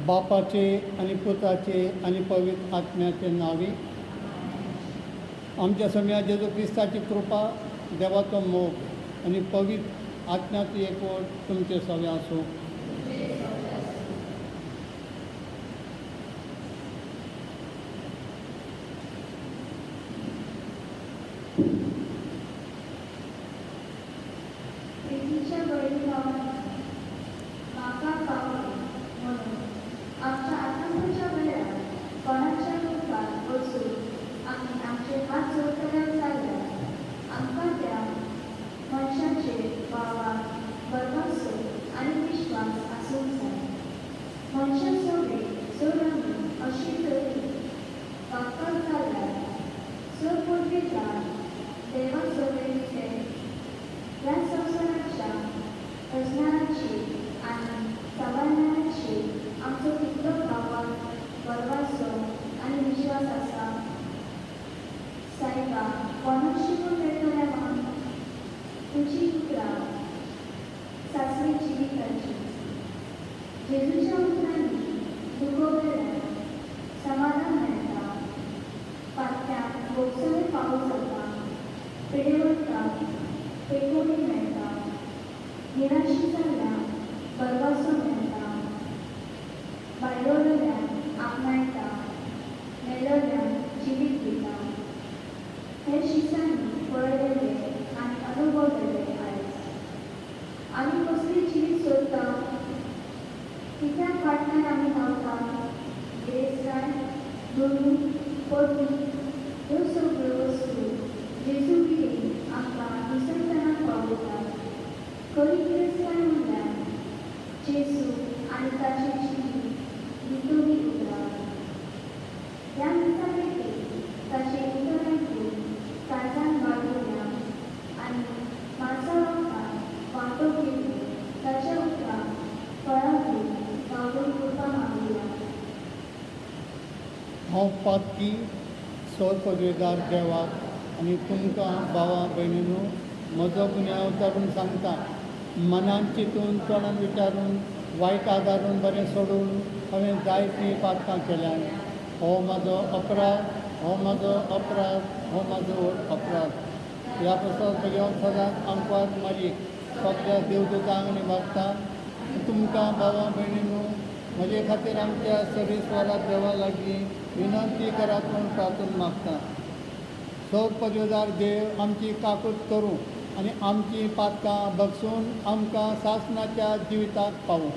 बापाचे आणि पुत्राचे आणि पवित्र आत्म्याचे नावे. आमच्या सगळ्या जेजू ख्रिस्ताची कृपा, देवाचो मोग आणि पवित्र आत्म्याची एकवट तुमचे सगळे असो. हांव पातकी सर पदवेदार देवाक आनी तुमकां भावा भयणीनो म्हजो गुन्यांव धरून सांगता. मनान चिंतून तोंडान विचारून वायट आदारून बरें सोडून हांवें जायतीं पातकां केल्यात. हो म्हाजो अपराध, हो म्हाजो अपराध, हो म्हाजो अपराध. ह्या पासून घेवन सदांच आमकां मारीक सगळ्या देवदूतांक आनी भक्तांक तुमकां भावा भयणीनो म्हजे खातीर आमच्या सर्वेस्वरा देवा लागीं विनंती करात म्हूण प्रार्थना मागता. सर पदवेदार देव आमची काकूट करूं आनी आमची पातकां बगसून आमकां सासणाच्या जिविताक पावूं.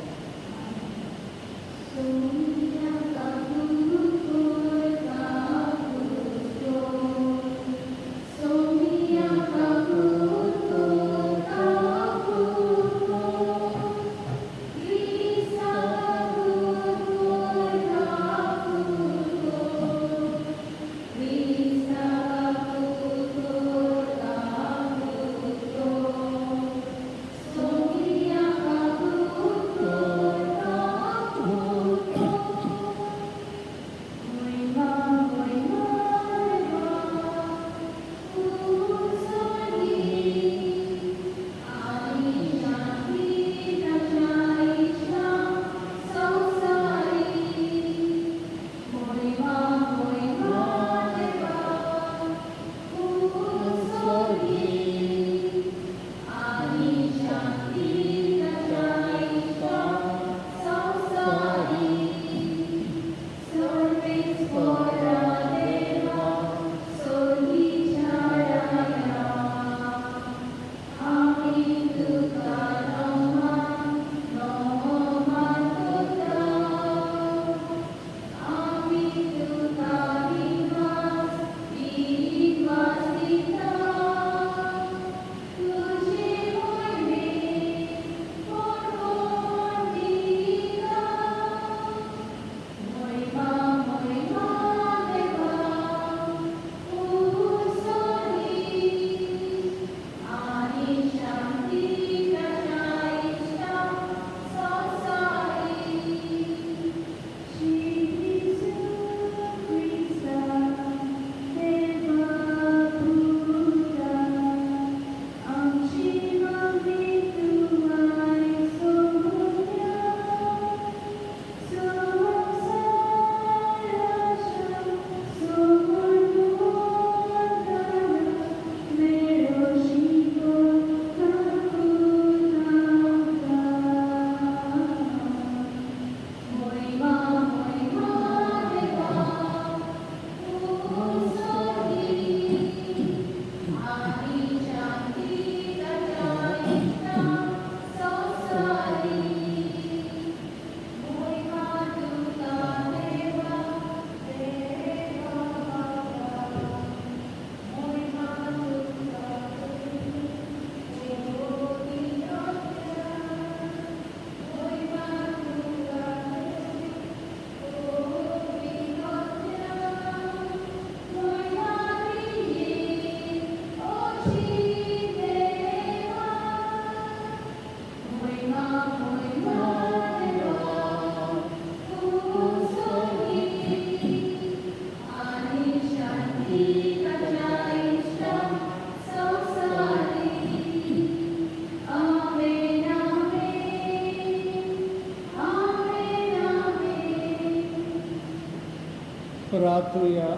प्रार्थुया.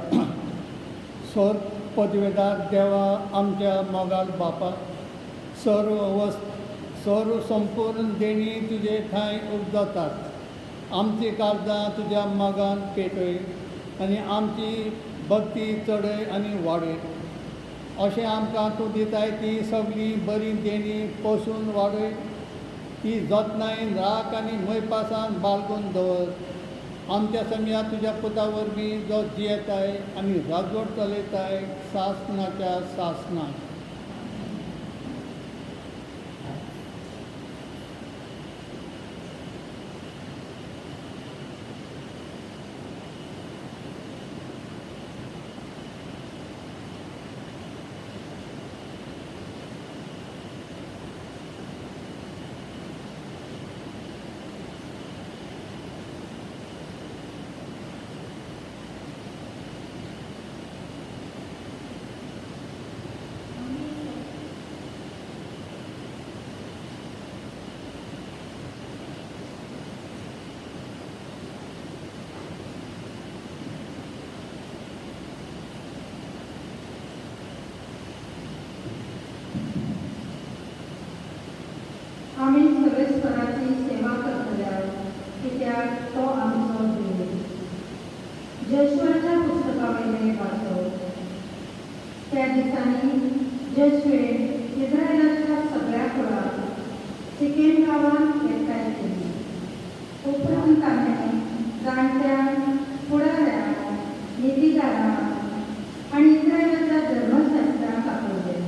सर पदवेदार देवा, आमच्या मोगाल बापा, सर्व संपूर्ण देणी तुजे थंय उबजतात. आमची काळजां तुज्या मोगान पेटय आनी आमची भक्ती चडय आनी वाडय. अशें आमकां तूं दिताय ती सगळी बरी देणी पोसून वाडय. ती जतनायेन राख आनी मैपासान बाळगून दवर. आमच्या समया तुज्या पुता वरवीं जो जियेताय आनी राजवट चलयताय सासणाच्या सासणाक. आमी सर्वेस्पराची सेवा करतल्या कित्याक तो आमचो देव. जोशुआच्या पुस्तका वयले वाचप. त्या दिसांनी जोशुएन इस्रायेलाच्या सगळ्या कुळाक सिकेम गांवांत एकठांय केली. उपरांत ताणें जाणट्यांक, फुडाऱ्यांक, नितीदारांक आनी इस्रायेलाच्या धर्मशास्त्रांक आपयले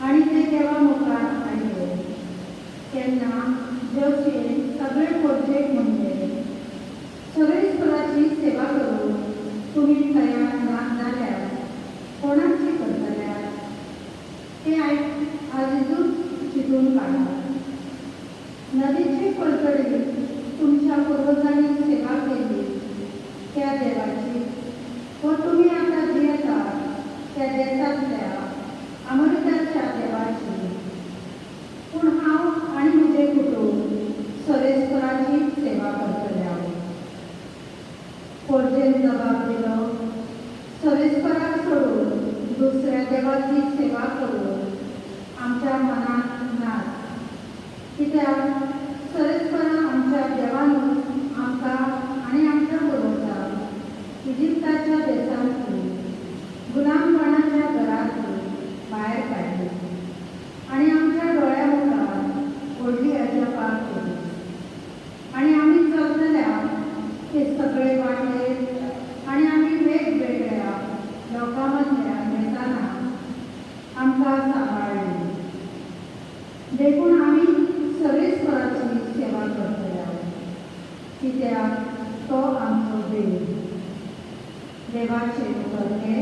आनी ते देवा मुखार हाडले. तेन्ना जोशुएन सगळे परजेक म्हणले, सर्वेस्पराची सेवा करून तुमी तयार ना जाल्यार कोणाची करतल्यात ते आजूच चिंतून काडा. नदीची पलतडी तुमच्या पुर्वजांनी सेवा केली त्या देवाची व तुमी आतां जियेतात त्या देशांतल्या अमृताच्या देवाची. पूण हांव आनी म्हजें कुटूंब सर्वेस्पराची सेवा करतले. परजेन जबाब दिलो, सर्वेस्पराक सोडून दुसऱ्या देवाची सेवा करून आमच्या मनांत नात. कित्याक सर्वेस्परा आमच्या देवानूच आमकां आनी आमच्या पुर्वजांक इजिप्ताच्या देशांतली गुलामपणाच्या घरांतली भायर काडली आनी आमच्या दोळ्या मुखार व्हडली अजापां केली. आनी आमी जगतल्या ते सगळे वाडले आनी आमी वेगवेगळ्या लोकां मदल्यान येताना आमकां सांबाळ्ळी. देखून आमी सर्वेस्पराची सेवा करतल्या कित्याक तो आमचो देव. देवाचे उतरले.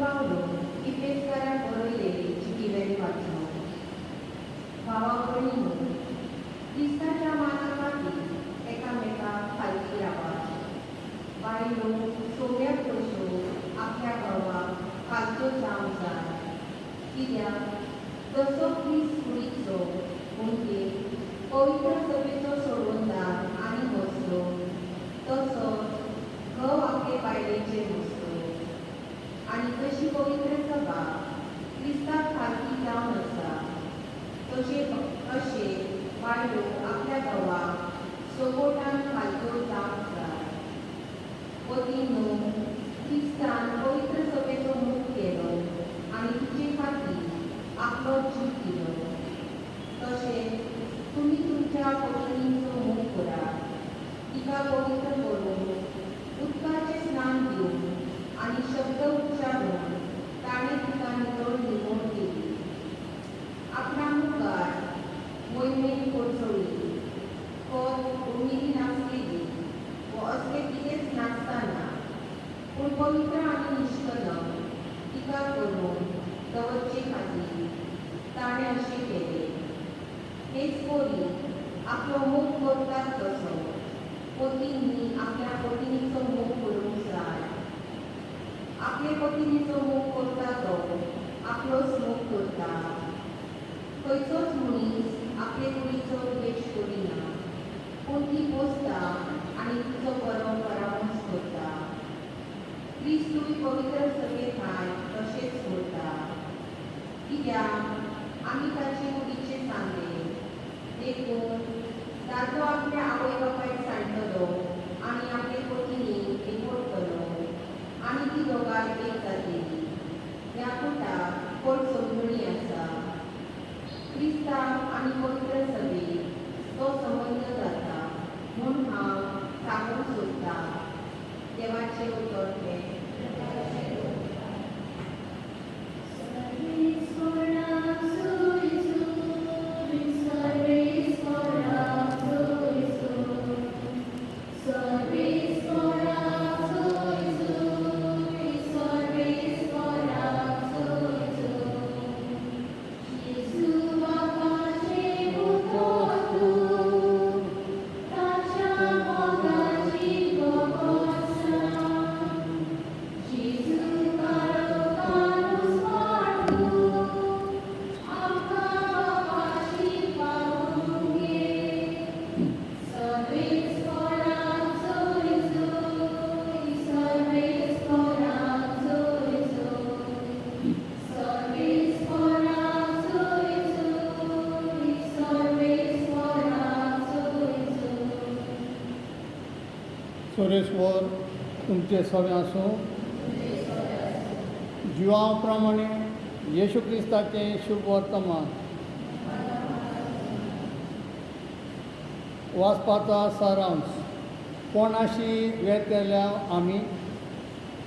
पावलो इफेसकाराक बरयलेली चिटिवेली वाचलो. भावा भयणीनो, क्रिस्ताच्या माना खातीर एकामेकाक खालची रावात. बायलो सोव्या कश्यो आपल्या घोवाक खालच्यो जावंक जाय. कित्याक जसो क्रिस्त कुडीचो म्हणजे पवित्र सभेचो सोडवणदार आनी अशे बायलो आपल्या घोवाक सोबोटान खालच्यो जावंक जाय. पतीनो क्रिस्तान पवित्र सभेचो मूख केलो आनी तिचे खातीर आपलो जीव दिलो. तशेंच तुमी तुमच्या पत्नीचो मूख करात. तिका पवित्र करून उदकाचें स्नान दिवन आनी शब्द उच्चारून ताणें तिका नितळ निवड केली. आपणा मुखार मोहिमेन कोसळ्ळी, खोत उमेदी नासलेली व असलें कितेंच नासतना पूण पवित्र आनी निश्कलंक तिका करून दवरचे खातीर ताणें अशें केलें. हेच पोरी आपलो मोग करतात तसो पत्नींनी आपल्या पत्नीचो मोग करूंक जाय. आपले पत्नीचो मोग करता तो आपलोच मोग करता. खंयचोच मनीस आपले कुडीचो द्वेश करिना, पूण ती पोसता आनी तिचो बरो परामर्श करता. क्रिस्तूय पवित्र सभेक हाय तशेंच करता. कित्याक आमी ताचे कुडीचे सांगले. देखून दादलो आपल्या आवय बापायक सांडटलो आनी आपले पत्नीक एकवटतलो आनी ती दोगांय एक जातली. ह्या पुटाक कोण समजणी आसा. क्रिस्तांव आनी पवित्र सभेक तो संबंध जाता म्हूण हांव सांगूंक सोदतां. देवाचें उतर हें. सुरेश्वर तुमचे सवे आसूं. जिवा प्रमाणे येशू क्रिस्ताचें शुभ वर्तमान वाचपाचा सारांश. कोणाशी वेतेल्या आमी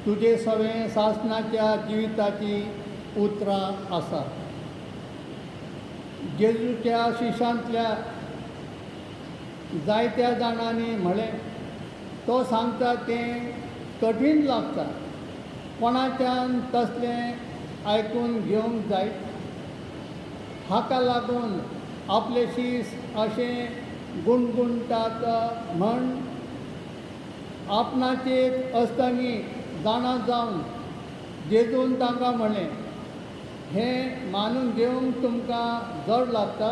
तुजे सवे सासणाच्या जिविताची उतरां आसा. जेजूच्या शिश्यांतल्या जायत्या जाणांनी म्हळें तो सांगता तें कठीण लागता. कोणाच्यान तसलें आयकून घेवंक जाय. हाका लागून आपले शीस अशें गुणगुणटात म्हण आपणाचेर असतनी जाणा जावन जेजून तांकां म्हळें हें मानून घेवंक तुमकां जड लागता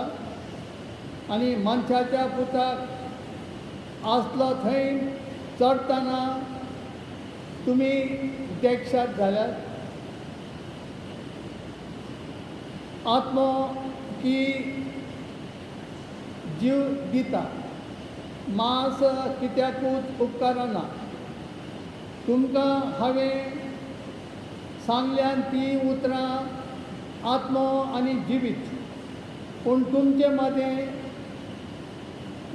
आनी मनशाच्या पुताक आसलो थंय चडटना तुमी देक्षात जाल्यात. आत्मो की जीव दिता, मांस कित्याकूच उपकारना. तुमकां हांवें सांगल्यान ती उतरां आत्मो आनी जिवीत. पूण तुमचे मदें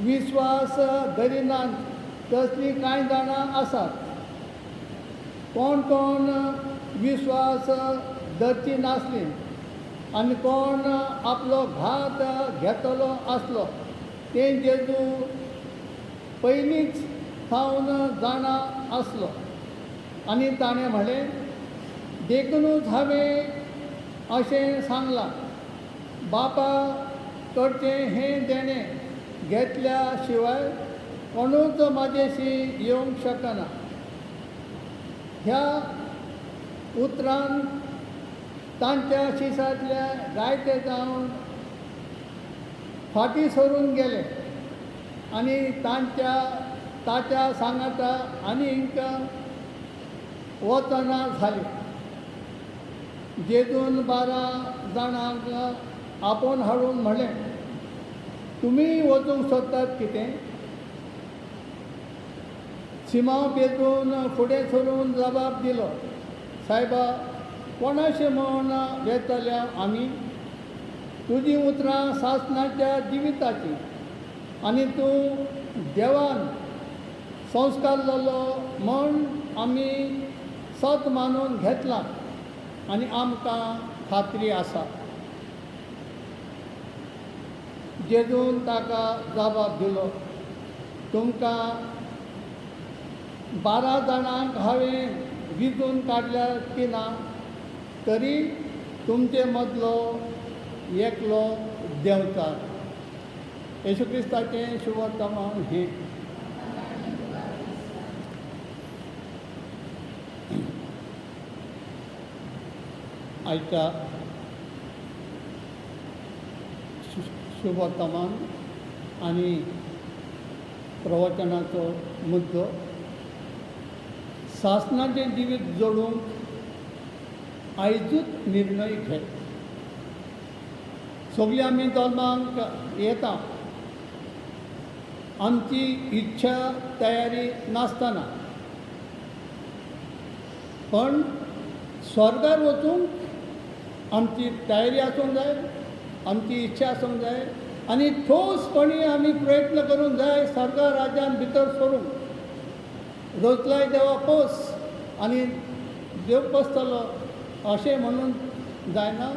विस्वास धरिनात तसलीं कांय जाणां आसात. कोण कोण विस्वास धरची नासलीं आनी कोण आपलो घात घेतलो आसलो तें जेजू पयलींच थावन जाणा आसलो. आनी ताणें म्हळें देखूनच हांवें अशें सांगलां बापा कडचें हें देणें घेतल्या शिवाय कोणूच म्हाजेशी येवंक शकना. ह्या उतरान तांच्या शिसांतल्या जायते जावन फाटीं सरून गेले आनी ताच्या सांगाता आनीक वचना जाली. जेजून 12 जाणांक आपोवन हाडून म्हळें तुमी वचूंक सोदतात कितें? सिमाव पेटून फुडें सरून जबाब दिलो, सायबा कोणाशें म्हूण वेतल्या आमी? तुजीं उतरां सासणाच्या जिविताचीं आनी तूं देवान संस्कार जालो म्हूण आमी सत मानून घेतला आनी आमकां खात्री आसा. जेजून ताका जबाब दिलो, तुमकां 12 जाणांक हांवें विचून काडल्यात की ना? तरी तुमचे मदलो एकलो देंवचार. येशू क्रिस्ताचें शुभ वर्तमान हें. आयच्या शुभ वर्तमान आनी प्रवचनाचो मुद्दो सासणाचें जिवीत जोडूंक आयजूच निर्णय घे. सगळीं आमी जल्माक येता आमची इच्छा तयारी नासतना, पण स्वर्गार वचूंक आमची तयारी आसूंक जाय, आमची इच्छा आसूंक जाय आनी ठोसपणी आमी प्रयत्न करूंक जाय स्वर्गा राज्यान भितर सरूंक. रोजलाय देवा पोस आनी देव पोसतलो अशें म्हणून जायना.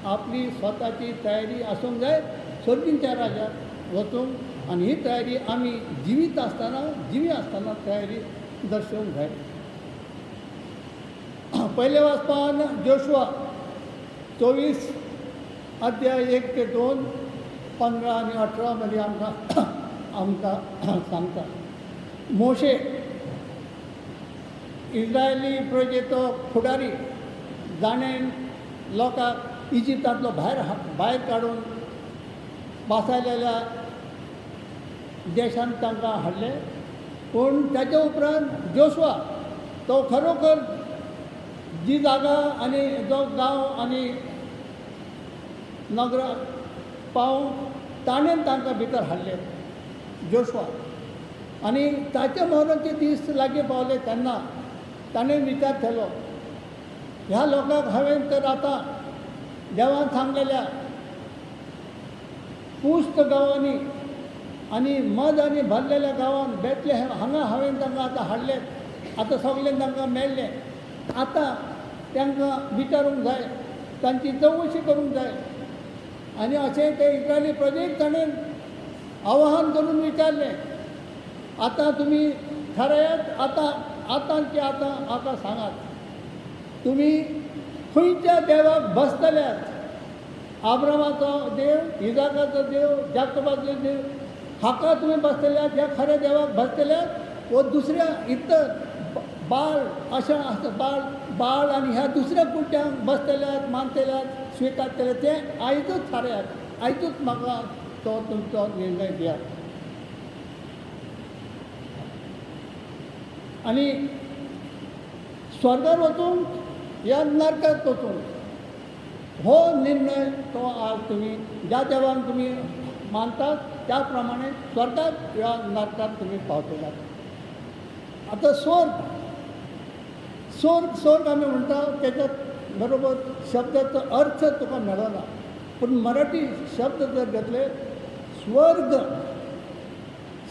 आपली स्वताची तयारी आसूंक जाय सर्गींच्या राज्यात वचूंक आनी ही तयारी आमी जिवीत आसतना तयारी दर्शोवंक जाय. पयले वाचपान जोशुआ 24 अध्याय 1 ते 2, 15 आनी 18 मदीं आमकां सांगता. मोशे इस्रायली प्रजेचो फुडारी जाणेन लोकांक इजिप्तांतलो भायर काडून बासायलेल्या देशांत तांकां हाडले. पूण ताचे उपरांत जोशुआ तो खरोखर जी जागा आनी जो गांव आनी नगरां पावूंक ताणें तांकां भितर हाडले जोशुआ. आनी ताचे मरणाचे दीस लागीं पावले तेन्ना ताणें विचार केलो, ह्या लोकांक हांवें तर आतां देवान सांगलेल्या पुस्त गांवांनी आनी मद आनी भरलेल्या गांवांत बेतलेहेम हांगा हांवें तांकां आतां हाडले, आतां सगळें तांकां मेळ्ळें. आतां तांकां विचारूंक जाय, तांची चवकशी करूंक जाय. आनी अशें ते इस्रायली प्रजेक ताणें आवाहन करून विचारलें, आतां तुमी थारायात, आतांची आतां म्हाका सांगात, तुमी खंयच्या देवाक बसतल्यात? आब्रामाचो देव, इजाकाचो देव, जाकोबाचो देव हाका तुमी बसतल्यात, ह्या खऱ्या देवाक बसतल्यात? वो दुसऱ्या इतर बाळ अशें बाळ आनी ह्या दुसऱ्या कुट्यांक बसतल्यात, मानतल्यात, स्विकारतले? ते आयजूच थारायात, आयजूच म्हाका तो तुमचो निर्णय दियात. आनी स्वर्गार वचूंक या नरकाक वचूंक हो निर्णय तो आज तुमी ज्या देवाक तुमी मानतात त्या प्रमाणे स्वर्गाक या नरकाक तुमी पावतल्यात. आतां स्वर्ग आमी म्हणटा तेच्यात बरोबर शब्दाचो अर्थ तुका मेळना, पूण मराठी शब्द जर घेतले स्वर्ग,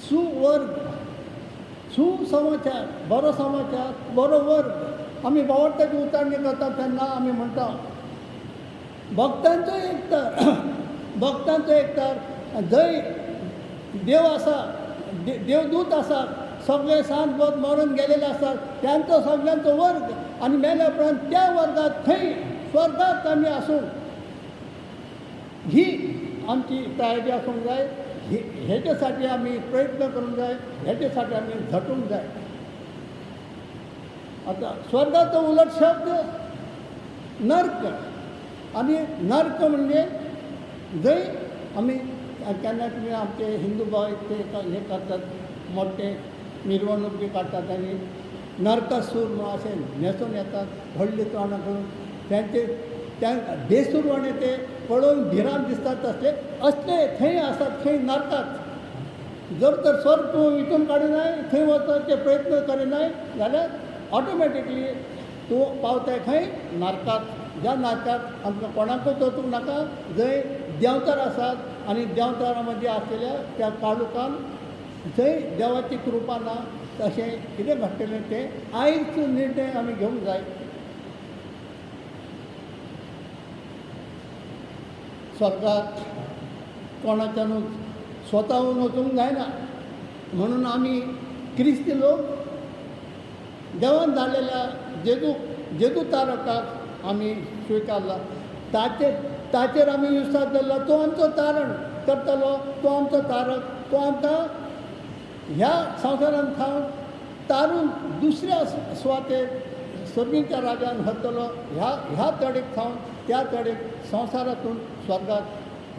सुवर्ग, सुसमाचार, बरो समाचार, बरो वर्ग. आमी भावार्थाची उतरणी करता तेन्ना आमी म्हणटा भक्तांचो एकतर जंय देव आसा, देवदूत आसा, सगळे सांत बोध मरून गेलेले आसात, त्यांचो सगळ्यांचो वर्ग. आनी मेल्या उपरांत त्या वर्गात थंय स्वर्गात आमी आसूंक ही आमची तयारी आसूंक जाय. हेच्यासाठी आमी प्रयत्न करूंक जाय, हेच्यासाठी आमी झटूंक जाय. आतां स्वर्गाचो उलट शब्द नर्क. आनी नर्क म्हणजे जंय आमी केन्ना तुमी आमचे हिंदू भाव ते हे करतात, मोठे मिरवणूक बी काडटात आनी नरकासूर म्हणून अशें न्हेसून येतात व्हडली तोंडां करून. त्यांचे त्या बेसूरवाणे ते पळोवन भिरांत दिसतात असले थंय आसात, खंय नरकात. जर तर स्वर्ग तूं हितून काडिनाय, थंय वचपाचे प्रयत्न करिनाय जाल्यार ऑटोमॅटिकली तूं पावताय खंय नरकात. ज्या नरकात आमकां कोणाकूच वचूंक नाका, जंय देंवचार आसात आनी देंवचारा मदीं आसलेल्या त्या काळुकान जंय देवाची कृपा ना. तशें कितें घडटलें तें आयज निर्णय आमी घेवंक जाय. स्वर्गाक कोणाच्यानूच स्वताहून वचूंक जायना. म्हणून आमी क्रिस्ती लोक देवान धाडलेल्या जेजू तारकाक आमी स्विकारला. ताचेर आमी विश्वास दवरला. तो आमचो तारण करतलो, तो आमचो तारक. तो आमकां ह्या संवसारांत खावन तारून दुसऱ्या सुवातेर सर्गीच्या राज्यान व्हरतलो. ह्या तडेक खावन त्या तडेक संवसारांतून स्वर्गाक,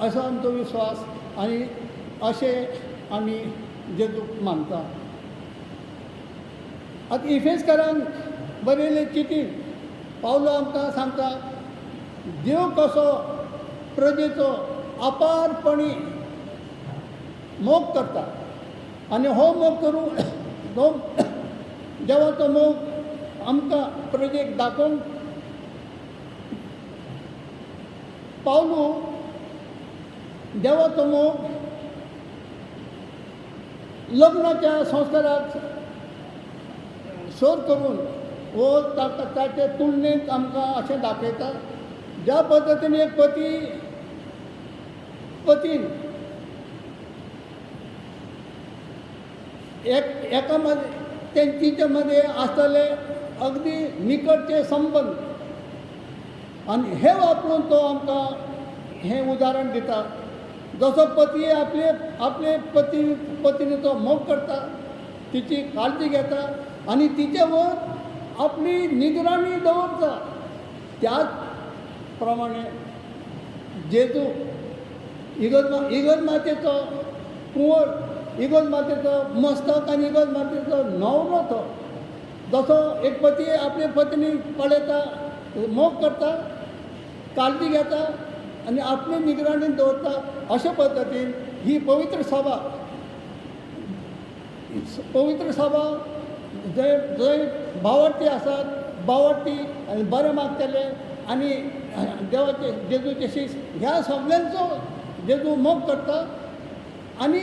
असो आमचो विश्वास. आनी अशें आमी जेजूक मानता. आतां इफेसकारांक बरयले चिटीन पावलो आमकां सांगता, देव कसो प्रजेचो अपारपणी मोग करता. आनी हो मोग करूंक देवाचो मोग आमकां प्रजेक दाखोवंक पावलो. देवाचो मोग लग्नाच्या संस्काराक सर करून वो ताचे तुलनेंत आमकां अशें दाखयता, ज्या पद्दतीन एक पतीन एका मदें तेंचे मदें आसतले अगदी निकटचे संबंद, आनी हे वापरून तो आमकां हें उदाहरण दिता. जसो पती आपले पत्नीचो मोग करता, तिची काळजी घेता आनी तिचे वर आपली निगराणी दवरता, त्याच प्रमाणे जेजू इगर्ज मातेचो कुंवर, इगर्ज मातेचो मस्तक आनी इगर्ज मातेचो न्हवरो तो. जसो एक पती आपले पत्नी पळयता, मोग करता, काळजी घेता आनी आपली निगराणीन दवरता, अशे पद्दतीन ही पवित्र सभा जंय भावार्थी आसात, भावार्थी आनी बरें मागतले आनी देवाचे जेजूचे शिश्य ह्या सगळ्यांचो जेजू मोग करता आनी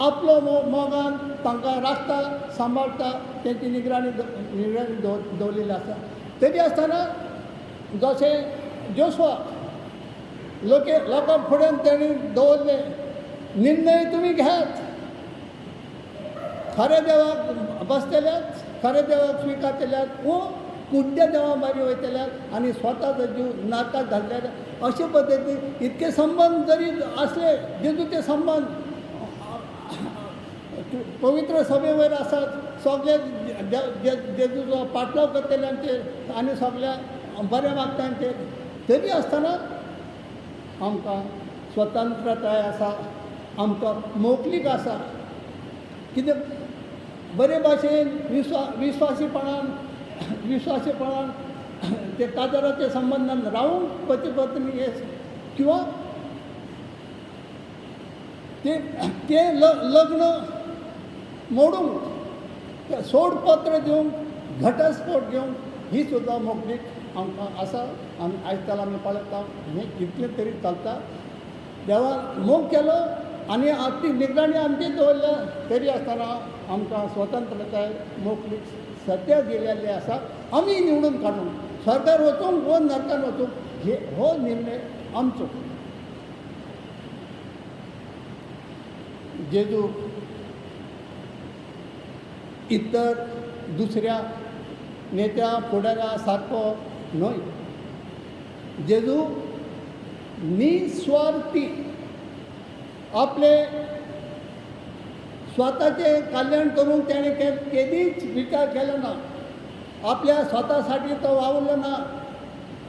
आपलो मोगान तांकां राखता, सांबाळटा, तेंची निगराणी दवरलेली आसा. तरी आसतना जशें जोशुआ लोकां फुड्यान तेणी दवरले, निर्णय तुमी घेयात, खऱ्या देवाक बसतल्यात, खऱ्या देवाक स्विकारतल्यात, वो कुड्ड्या देवा भायर वयतल्यात आनी स्वताचो जीव नरकाक घालतल्यात. अशे पद्दतीन इतके संबंद जरी असले, जेजूचे संबंद पवित्र सभे वयर आसात, सगळे जेजूचो पाटलाव करतल्यांचेर आनी सगळ्या बरें मागत्यांचेर, तरी आसतना आमकां स्वतंत्रताय आसा, आमकां मोकलीक आसा. कितें बरे भाशेन विस्वासीपणान ते काजराच्या संबंधान रावूंक पती पत्नी किंवा ते लग्न मोडूंक, सोडपत्र दिवंक, घटस्फोट घेवंक ही सुद्दां मोकळीक आमकां आसा. आनी आयज आमी पळयता हें कितलें तरी चलता. देवान मोग केलो आनी आपली निगराणी आमची दवरल्या, तरी आसतना आमकां स्वतंत्रताय मोकळीक सद्या दिलेली आसा. आमी निवडून काडूंक, स्वर्गार वचूंक वो नरकान वचूंक, हो निर्णय आमचो. जेजू इतर दुसऱ्या नेत्या फुडाऱ्या सारको न्हय. जेजू निस्वार्थी, आपले स्वताचे कल्याण करूंक तेणें केदींच विचार केलो ना. आपल्या स्वतासाठी तो वावरलो ना.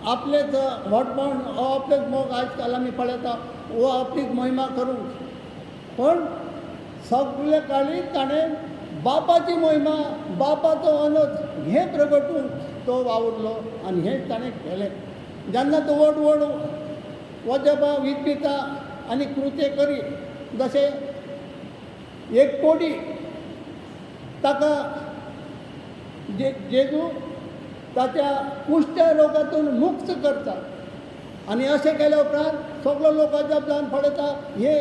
आपलेच व्हडपण हो आपलेच मोग आयज काल आमी पळयता, वो आपलीच महिमा करूंक, पण सगळे काळी ताणें बापाची महिमा, बापाचो अनोद हें प्रगटून तो वावरलो आनी हें ताणें केलें. जेन्ना तो व्हड वजबा विद्पिता आनी कृत्य करी जशे एक कोडी ताका जेजू ताच्या कुश्ठ रोगातून मुक्त करता आनी अशें केल्या उपरांत सगळो लोक अजाप जावन पळयता हे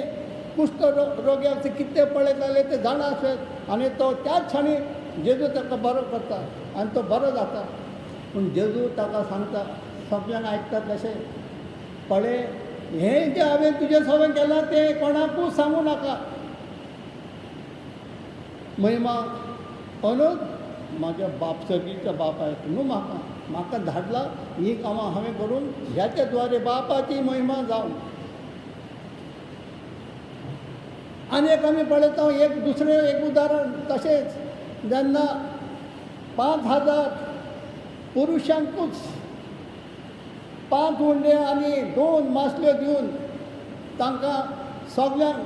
कुश्ठ रोग्याक कितें पळयताले ते जाणा आसत आनी तो त्याच क्षणी जेजू ताका बरो करता आनी तो बरो जाता. पूण जेजू ताका सांगता सगळ्यांक आयकतात तशें पळय हें जें हांवें तुजे सवय केलां तें कोणाकूच सांगू नाका. महिमा अंदूच म्हाज्या बाप सर्गीच्या बापायक न्हू म्हाका धाडला ही कामां हांवें करून ह्याच्या द्वारे बापाची महिमा जावन. आनी एक आमी पळयता एक दुसरें एक उदाहरण तशेंच जेन्ना 5,000 पुरुशांकूच 5 उंडे आनी 2 मासल्यो दिवन तांकां सगळ्यांक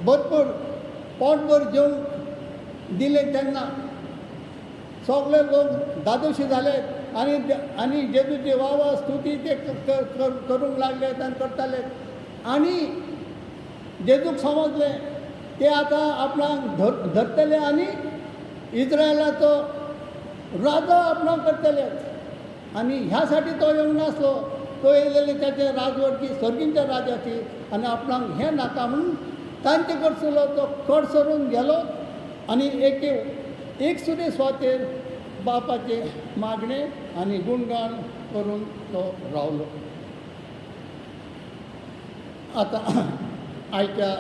भरपूर पोटभर जेवण दिलें तेन्ना सगळे लोक दादोशी जाले आनी जेजूची वावा स्तुती ते करूंक लागले आनी करताले. आनी जेजूक समजलें ते आतां आपणाक धरतले आनी इस्रायलाचो राजा आपणाक करतले. आनी ह्या साठी तो येवंक नासलो. तो येयलेले त्याचे राजवटची सर्गींच्या राजाची आनी आपणाक हें नाका म्हणून तांचे कडसलो तो कड सरून गेलो आनी एक सुरे स्वातेर बापाचे मागणे आनी गुणगान करून तो रावलो. आतां आयच्या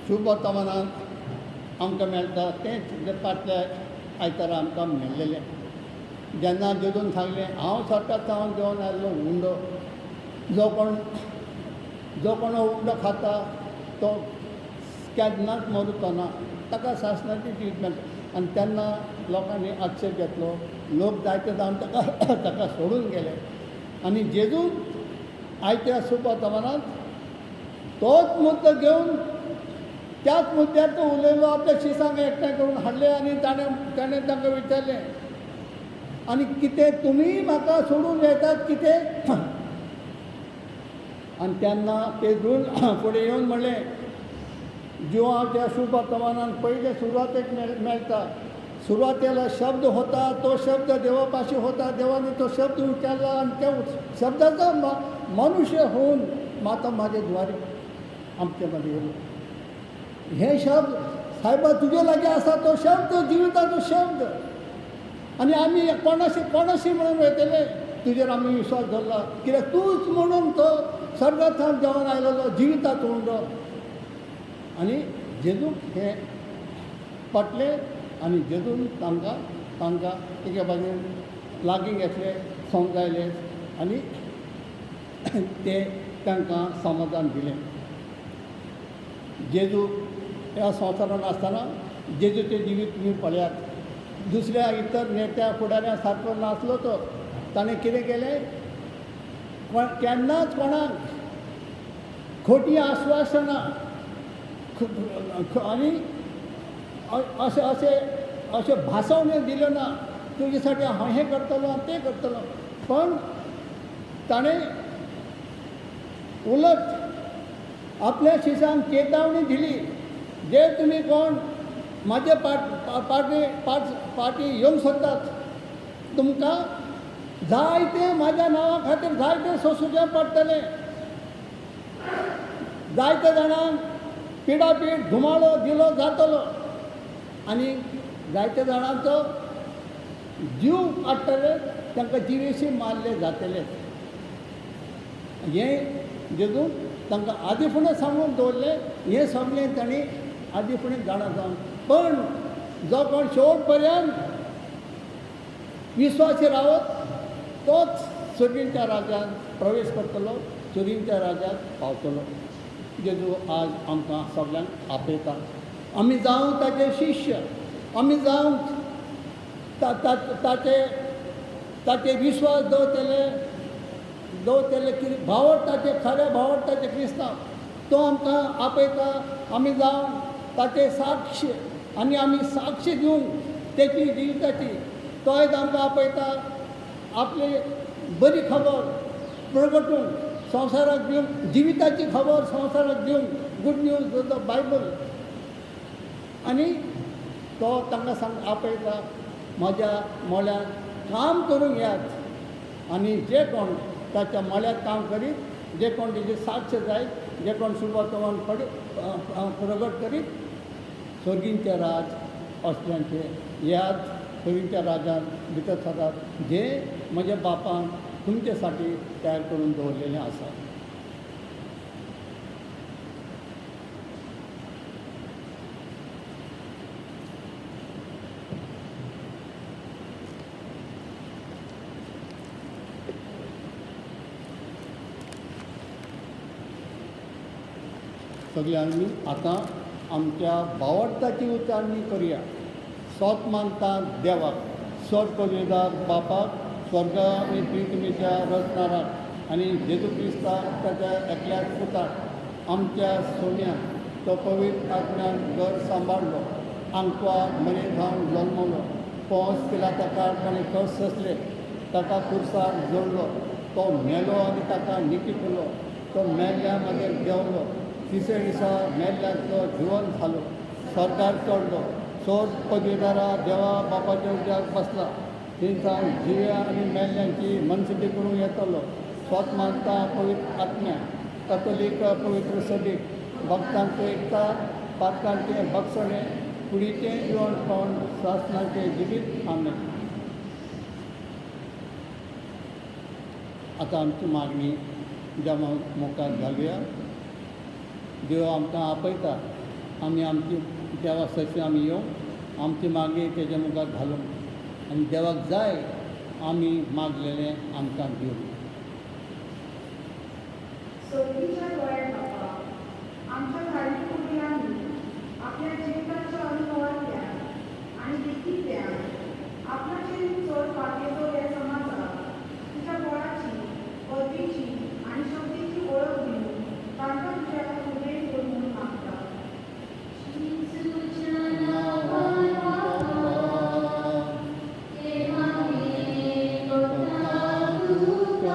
शुभ वर्तमानान आमकां मेळटा तेंच फाटल्या आयतारा आमकां मेळ्ळेलें. जेन्ना जेजून सांगलें हांव सट्टात हांव घेवन आयल्लो उंडो जो कोण हो उंडो खाता तो केन्नाच मरुचो ना ताका शासनाची ट्रिटमेंट. आनी तेन्ना लोकांनी आक्षेप घेतलो. लोक जायते जावन ताका सोडून गेले. आनी जेजून आयच्या शुभ वर्तमानांत तोच मुद्दो घेवन त्याच मुद्द्यार तो उलयलो. आपल्या शिसांक एकठांय करून हाडले आनी ताणें तांकां विचारलें आनी कितें तुमी म्हाका सोडून वयतात कितें. आनी तेन्ना पेद्रून फुडें येवन म्हणलें जिवाच्या शुभ वर्तमानान पयले सुरवातेक मेळटा. सुरवातेला शब्द होता तो शब्द देवापाशी होता. देवाने तो शब्द उच्चारला आनी त्या शब्दाचो मनुष्य होऊन माता म्हाजे द्वारे आमचे मध्ये येयलो. हे शब्द सायबा तुजे लागीं आसा तो शब्द जिविताचो शब्द. आनी आमी कोणाशी म्हणून वयतले तुजेर आमी विश्वास धरला कित्याक तूंच म्हणून तो सर्गस्थान जावन आयलेलो जिविताचो उंडो. आनी जेजूक हें पटलें आनी जेजून तांकां एके बाजून लागीं घेतले समजायले आनी ते तांकां समाधान दिलें. जेजू ह्या संवसारान आसतना जेजूचें जिवीत तुमी पळयात. दुसऱ्या इतर नेत्या फुडाऱ्या सारको नासलो तो. ताणें कितें केलें केन्नाच कोणाक खोटी आश्वासनां आनी अशें भासवण्यो दिल्यो ना तुजे साठी हांव हें करतलो आनी तें करतलो. पण ताणें उलट आपल्या शिशांक चेतावणी दिली जे तुमी कोण म्हाजे पाटी येवंक सोदतात तुमकां जायते म्हाज्या नांवा खातीर जायते सोंसुचें पडटलें. जायते जाणांक पिडापीड धुमाळो दिलो जातलो आनी जायते जाणांचो जीव काडटले तांकां जिवेशी मारले जातले. हें जेजून तांकां आदी फुडें सांगून दवरलें. हें सगळें तांणी आदी फुडें जाणा जावन. पण जो कोण शेवट पर्यंत विश्वासी रावत तोच सुरींच्या राज्यांत प्रवेश करतलो सुरींच्या राज्यांत पावतलो. जेजू आज आमकां सगळ्यांक आपयता. आमी जावं ताचे शिश्य आमी जावं ताचे विश्वास दवरतले कितें भावडटाचे खरे भावडटाचे क्रिस्तांव तो आमकां आपयता. आमी जावं ताचे साक्ष आनी आमी साक्ष दिवंक तेची जिविताची तोय आमकां आपयता. आपली बरी खबर प्रगटूंक संवसाराक दिवंक जिविताची खबर संवसाराक दिवंक गूड न्यूज द बायबल. आनी तो तांकां आपयता म्हज्या मोल्यात काम करूंक येयात आनी जे कोण ताच्या मोल्यात काम करीत, जे कोण तेजे साक्ष जायत, जे कोण शुभवर्तमान प्रगट करीत, स्वर्गींचे राज असल्यांचे याद स्वर्गींच्या राजान भितर सदांच जे म्हज्या बापान तुमचे साठी तयार करून दवरलेलें आसा. सगळ्यांनी आतां आमच्या भावार्थाची उच्चारणी करुया. सोत मानता देवाक, सोत पदवीदार बापाक, स्वर्ग आनी पृथ्वीच्या रचणाराक आनी जेजू क्रिस्ताक ताच्या एकल्याच पुताक, आमच्या सोन्याक तो पवित्र आत्म्यान घर सांबाळलो, आंकवार मनीस जावन जल्मलो, पोंस पिलाताकार ताणें कस ससले, ताका खुर्सार जोडलो, तो मेलो आनी ताका निकितलो, तो मेल्ल्या मागीर देंवलो, तिसरे दिसा मेल्ल्याक तो जिवंत जालो, स्वर्गार चडलो, सोद पदवीदारा देवा बापाच्या उज्याक बसला, थंयसान जिव्या आनी मेल्ल्यांची मनसुबी करूंक येतलो. स्वत मानता पवित्र आत्म्या, कथोलीक पवित्र सदीक, भक्तांचो एकता, पातकांचें भक्षणे, कुडीचें जिवणपण, शासनाचें जिवीत. आमेन. आतां आमची मागणी जमा मुखार घालुया. देव आमकां आपयता, आमी आमची देवा सशी आमी येवं, आमची मागणी तेजे मुखार घालूंक आनी देवाक जाय आमी मागलेलें आमकां दिवं. सोबतीच्या दोळ्यात बाबा, आमच्या धार्मीक कुटुंबांनी आपल्या जिविताच्या अनुभवांतल्या आणि देखीतल्या आपणाचे चड वाटेचो ह्या समाजाक तुझ्या बळाची, पदवीची आणि शक्तीची ओळख दिवन तांकां तुज्या उबेक करून म्हणून मागता. तुका